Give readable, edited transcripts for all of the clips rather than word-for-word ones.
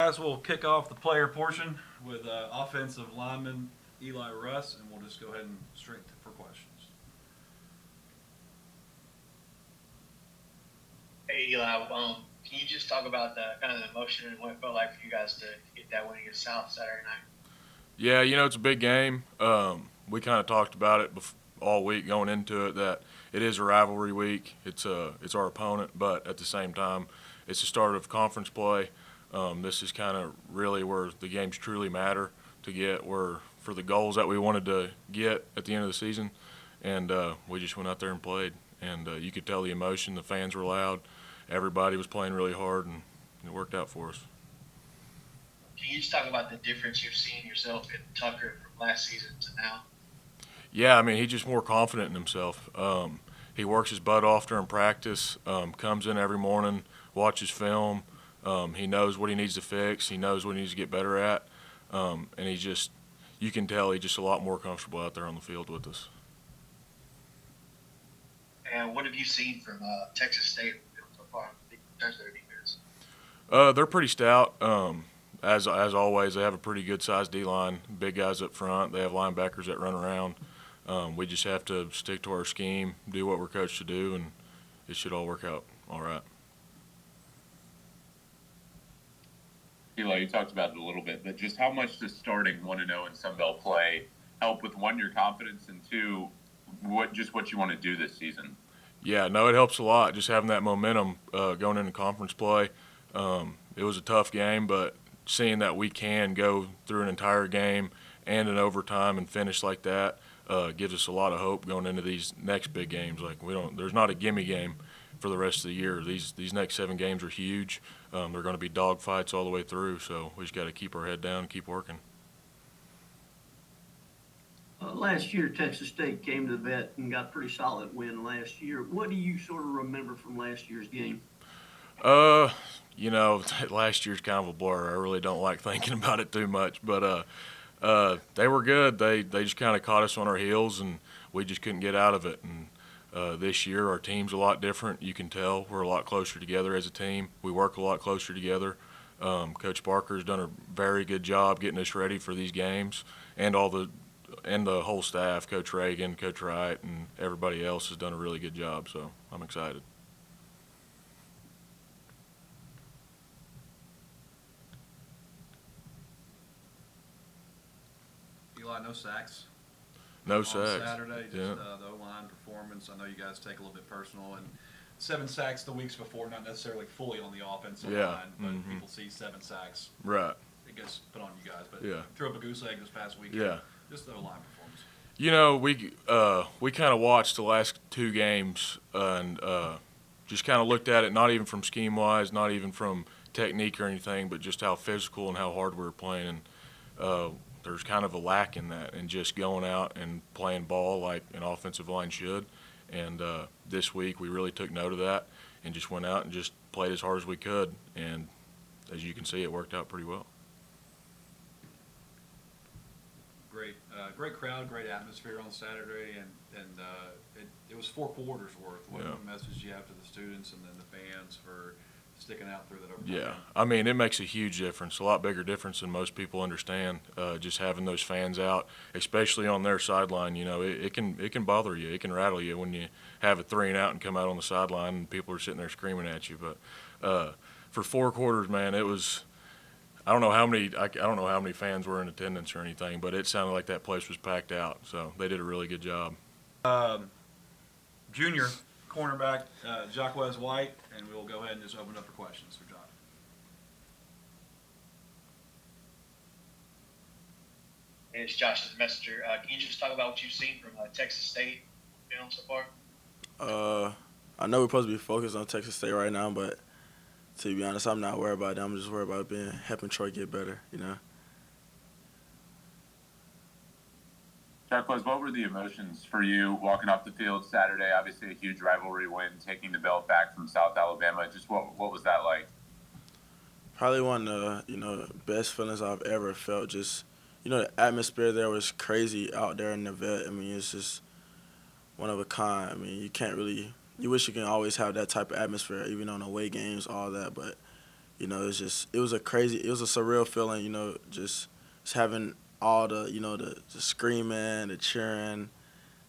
guys, we'll kick off the player portion with offensive lineman Eli Russ, and we'll just go ahead and straight for questions. Hey Eli, can you just talk about the kind of the emotion and what it felt like for you guys to get that win against South Saturday night? Yeah, it's a big game. We kind of talked about it all week going into it that it is a rivalry week. It's our opponent, but at the same time, it's the start of conference play. This is kind of really where the games truly matter to get for the goals that we wanted to get at the end of the season, and we just went out there and played. And you could tell the emotion. The fans were loud. Everybody was playing really hard, and it worked out for us. Can you just talk about the difference you've seen yourself in Tucker from last season to now? Yeah, I mean, he's just more confident in himself. He works his butt off during practice, comes in every morning, watches film. He knows what he needs to fix. He knows what he needs to get better at. And you can tell he's just a lot more comfortable out there on the field with us. And what have you seen from Texas State so far in terms of their defense? They're pretty stout. As always, they have a pretty good sized D line, big guys up front. They have linebackers that run around. We just have to stick to our scheme, do what we're coached to do, and it should all work out all right. Eli, you talked about it a little bit, but just how much does starting 1-0 in Sun Belt play help with, one, your confidence, and two, what you want to do this season? Yeah, no, it helps a lot just having that momentum going into conference play. It was a tough game, but seeing that we can go through an entire game and an overtime and finish like that gives us a lot of hope going into these next big games. Like there's not a gimme game for the rest of the year. These next 7 games are huge. They're going to be dogfights all the way through, so we just got to keep our head down and keep working. Last year, Texas State came to the vet and got a pretty solid win last year. What do you sort of remember from last year's game? Last year's kind of a blur. I really don't like thinking about it too much, but they were good. They just kind of caught us on our heels, and we just couldn't get out of it. And this year, our team's a lot different. You can tell we're a lot closer together as a team. We work a lot closer together. Coach Barker's done a very good job getting us ready for these games, and the whole staff, Coach Reagan, Coach Wright, and everybody else has done a really good job. So I'm excited. Eli, no sacks. No on sacks. Saturday, just Yeah. The O-line performance. I know you guys take a little bit personal, and 7 sacks the weeks before, not necessarily fully on the offensive line, but people see 7 sacks. Right. It gets put on you guys, but Yeah. threw up a goose egg this past week. Yeah. Just the O-line performance. We kind of watched the last 2 games and just kind of looked at it, not even from scheme wise, not even from technique or anything, but just how physical and how hard we were playing. And there's kind of a lack in that, and just going out and playing ball like an offensive line should. And this week we really took note of that and just went out and just played as hard as we could. And as you can see, it worked out pretty well. Great crowd, great atmosphere on Saturday, and it was 4 quarters worth. What message do you have to the students and then the fans for sticking out through that overtime? Yeah, I mean, it makes a huge difference, a lot bigger difference than most people understand. Just having those fans out, especially on their sideline, it can bother you, it can rattle you when you have a 3 and out and come out on the sideline and people are sitting there screaming at you. But for 4 quarters, man, it was. I don't know how many fans were in attendance or anything, but it sounded like that place was packed out. So they did a really good job. Junior cornerback Jacquez White, and we'll go ahead and just open up for questions for Jock. Hey, it's Josh the Messenger. Can you just talk about what you've seen from Texas State film so far? I know we're supposed to be focused on Texas State right now, but to be honest, I'm not worried about them. I'm just worried about helping Troy get better, Jacquez, what were the emotions for you walking off the field Saturday? Obviously a huge rivalry win, taking the belt back from South Alabama. Just what was that like? Probably one of the best feelings I've ever felt. Just the atmosphere there was crazy out there in the vet. I mean, it's just one of a kind. I mean, you wish you can always have that type of atmosphere, even on away games, all that. But You know, it was a surreal feeling. You know, just having all the the screaming, the cheering.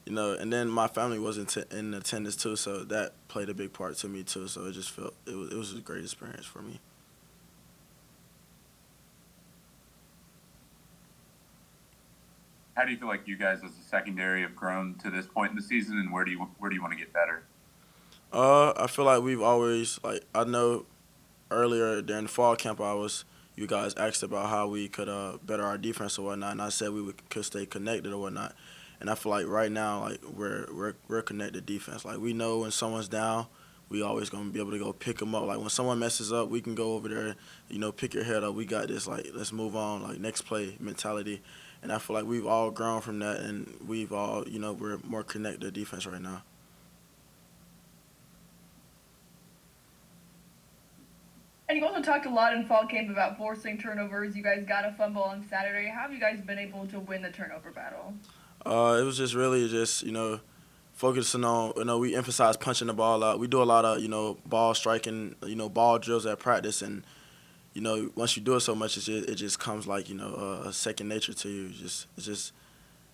You know, and then my family was in attendance too, so that played a big part to me too. So it just felt it was a great experience for me. How do you feel like you guys as a secondary have grown to this point in the season, and where do you want to get better? I feel like we've always I know earlier during the fall camp you guys asked about how we could better our defense or whatnot, and I said could stay connected or whatnot. And I feel like right now like we're connected defense. Like we know when someone's down, we always gonna be able to go pick them up. Like when someone messes up, we can go over there, pick your head up. We got this. Like let's move on. Like next play mentality. And I feel like we've all grown from that, and we've all we're more connected defense right now. And you also talked a lot in fall camp about forcing turnovers. You guys got a fumble on Saturday. How have you guys been able to win the turnover battle? It was just really focusing on, we emphasize punching the ball out. We do a lot of, ball striking, ball drills at practice. And, once you do it so much, it just comes like, a second nature to you. It's just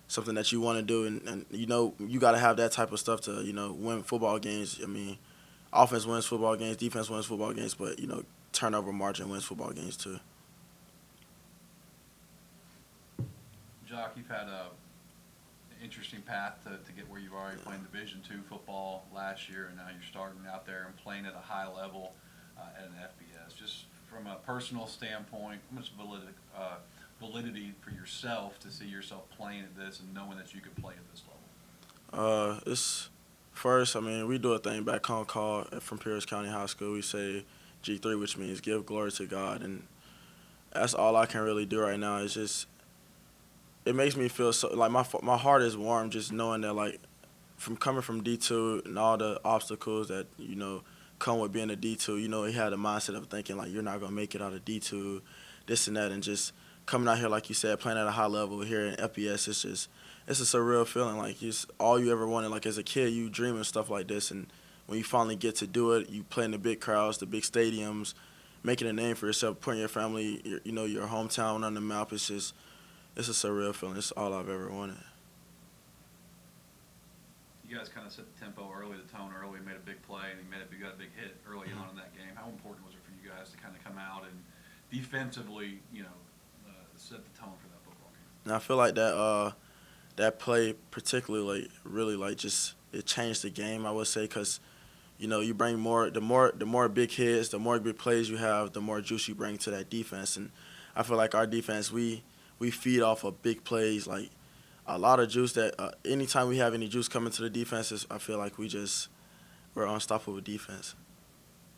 something that you want to do. And you got to have that type of stuff to, win football games. I mean, offense wins football games, defense wins football games, but, turnover margin wins football games too. Jock, you've had an interesting path to get where you are. You playing Division II football last year, and now you're starting out there and playing at a high level at an FBS. Just from a personal standpoint, how much validity for yourself to see yourself playing at this and knowing that you could play at this level? It's first, I mean, we do a thing back home called from Pierce County High School. We say G3, which means give glory to God, and that's all I can really do right now. It's just it makes me feel so like my heart is warm just knowing that like from coming from D2 and all the obstacles that come with being a D2. He had a mindset of thinking like you're not gonna make it out of D2, this and that, and just coming out here like you said, playing at a high level here in FBS. It's a surreal feeling. Like it's all you ever wanted. Like as a kid, you dream of stuff like this, and when you finally get to do it, you play in the big crowds, the big stadiums, making a name for yourself, putting your family, your hometown on the map. It's a surreal feeling. It's all I've ever wanted. You guys kind of set the tempo early, the tone early, made a big play, and you got a big hit early on in that game. How important was it for you guys to kind of come out and defensively, set the tone for that football game? And I feel like that play particularly really just it changed the game. I would say because you bring the more big hits, the more big plays you have, the more juice you bring to that defense. And I feel like our defense, we feed off of big plays, like a lot of juice. That anytime we have any juice coming to the defenses, I feel like we're unstoppable defense.